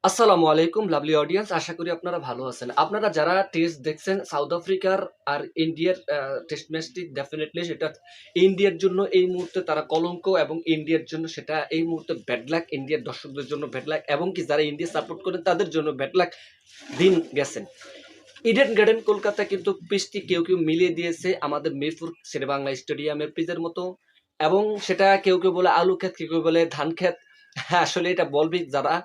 আসসালামু আলাইকুম lovely audience, আশা করি আপনারা ভালো আছেন। আপনারা যারা টেস্ট দেখছেন সাউথ আফ্রিকার আর ইন্ডিয়ার টেস্ট ম্যাচটি, ডেফিনেটলি সেটা ইন্ডিয়ার জন্য এই মুহূর্তে তারা কলঙ্ক, এবং ইন্ডিয়ার জন্য সেটা এই মুহূর্তে ব্যাড লাক। ইন্ডিয়ার দর্শকদের জন্য ব্যাড লাক, এবং কি যারা ইন্ডিয়া সাপোর্ট করেন তাদের জন্য ব্যাড লাক দিন গেছেন। ইডেন গার্ডেন কলকাতা কিন্তু পিচটি কেউ কেউ মিলিয়ে দিয়েছে আমাদের মিরপুর শেরেবাংলা স্টেডিয়ামের পিচের মতো, এবং সেটা কেউ কেউ বলে আলু ক্ষেত, কেউ কেউ বলে ধান ক্ষেত। হ্যাঁ, আসলে এটা বলবি যারা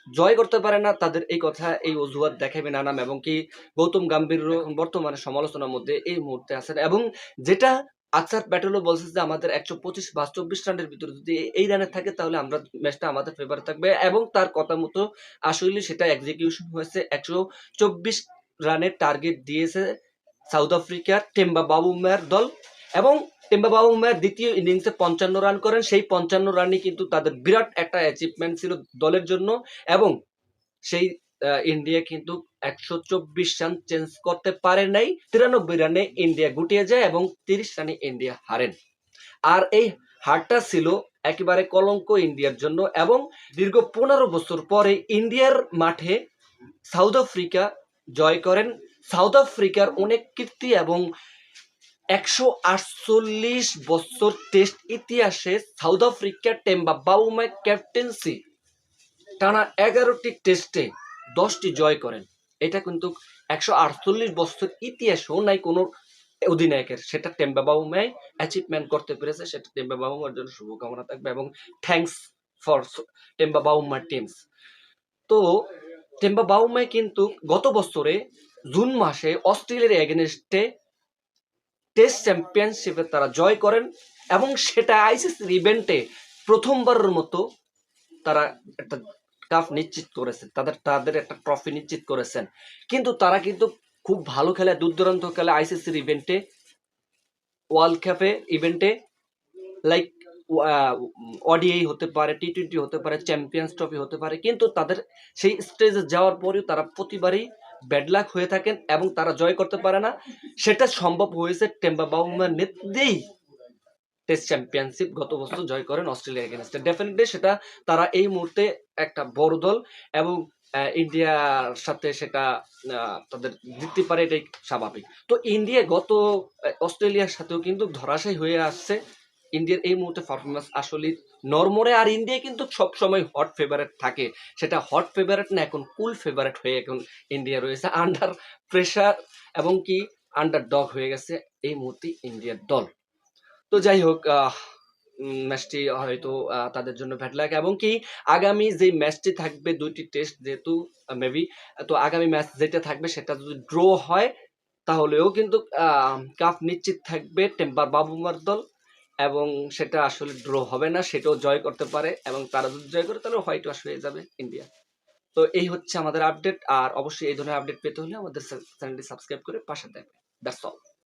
জয় করতে পারে না তাদের এই কথা, এই অজুহাত দেখাবে নানাম, এবং কি গৌতম গম্ভীর বর্তমানে সমালোচনার মধ্যে এই মুহূর্তে আছেন। এবং যেটা আচার প্যাটেলও বলছে যে আমাদের 125 বা 24 রানের ভিতরে যদি এই রানে থাকে তাহলে আমরা ম্যাচটা আমাদের ফেভারে থাকবে, এবং তার কথা মতো আসলে সেটা এক্সিকিউশন হয়েছে। 124 রানের টার্গেট দিয়েছে সাউথ আফ্রিকার টেম্বা বাবুমার দল, এবং টেম্বা বাবুমার দ্বিতীয় ইনিংসে 55 রান করেন। সেই 55 রানই কিন্তু তাদের বিরাট একটা অ্যাচিভমেন্ট ছিল দলের জন্য, এবং সেই ইন্ডিয়া কিন্তু 124 রান চেঞ্জ করতে পারে নাই। 93 রানে ইন্ডিয়া গুটিয়ে যায় এবং 30 রানে ইন্ডিয়া হারেন। আর এই হারটা ছিল একেবারে কলঙ্ক ইন্ডিয়ার জন্য, এবং দীর্ঘ 15 বছর পরে ইন্ডিয়ার মাঠে সাউথ আফ্রিকা জয় করেন। সাউথ আফ্রিকার অনেক কীর্তি এবং 148 বছর টেস্ট ইতিহাসে সাউথ আফ্রিকা টেম্বা বাউমার ক্যাপ্টেন্সি টানা 11টি টেস্টে 10টি জয় করেন। এটা কিন্তু 148 বছর ইতিহাসেও নাই কোনো অধিনায়কের। সেটা টেম্বা বাউমাই অ্যাচিভমেন্ট করতে পেরেছে। সেটা টেম্বা বাউমার জন্য শুভকামনা থাকবে, এবং থ্যাঙ্কস ফর টেম্বা বাউমার টিমস। তো টেম্বা বাউমাই কিন্তু গত বছরে জুন মাসে অস্ট্রেলিয়ার এগেনস্টে টেস্ট চ্যাম্পিয়নশিপে তারা জয় করেন, এবং সেটা আইসিসির ইভেন্টে প্রথমবারের মতো তারা একটা কাপ নিশ্চিত করেছেন, তাদের একটা ট্রফি নিশ্চিত করেছেন। কিন্তু তারা কিন্তু খুব ভালো খেলে, দুর্দান্ত খেলে আইসিসির ইভেন্টে, ওয়ার্ল্ড কাপে ইভেন্টে, লাইক ওডিআই হতে পারে, টি-20 হতে পারে, চ্যাম্পিয়ন্স ট্রফি হতে পারে, কিন্তু তাদের সেই স্টেজে যাওয়ার পরেও তারা প্রতিবারই ব্যাড লাক হয়ে থাকেন এবং তারা জয় করতে পারে না। সেটা সম্ভব হয়েছে টেম্বা বাউমার নেতৃত্বেই। টেস্ট চ্যাম্পিয়নশিপ গত বছর জয় করেন অস্ট্রেলিয়া এগেনস্টে। ডেফিনেটলি সেটা তারা এই মুহূর্তে একটা বড় দল, এবং ইন্ডিয়ার সাথে সেটা তাদের জিততে পারে, এটাই স্বাভাবিক। তো ইন্ডিয়া গত অস্ট্রেলিয়ার সাথেও কিন্তু ধরাশায়ী হয়ে আসছে। ইন্ডিয়ার এই মুহূর্তে পারফরমেন্স আসলে নরমরে, আর ইন্ডিয়া কিন্তু সবসময় হট ফেভারেট থাকে। সেটা হট ফেভারেট না, এখন কুল ফেভারেট হয়ে এখন ইন্ডিয়া রয়েছে আন্ডার প্রেশার, এবং কি আন্ডার ডগ হয়ে গেছে এই মুহূর্তে ইন্ডিয়ার দল। তো যাই হোক, ম্যাচটি হয়তো তাদের জন্য ব্যাড লাক, এবং কি আগামী যে ম্যাচটি থাকবে, 2টি টেস্ট যেহেতু মেবি, তো আগামী ম্যাচ যেটা থাকবে সেটা যদি ড্র হয় তাহলেও কিন্তু কাপ নিশ্চিত থাকবে টেম্বার বাবুমার দল, এবং সেটা আসলে ড্র হবে না, সেটাও জয় করতে পারে, এবং তারা যদি জয় করে তাহলে হোয়াইট ওয়াশ হয়ে যাবে ইন্ডিয়া। তো এই হচ্ছে আমাদের আপডেট, আর অবশ্যই এই ধরনের আপডেট পেতে হলে আমাদের চ্যানেলটি সাবস্ক্রাইব করে পাশে থাকবে। That's all.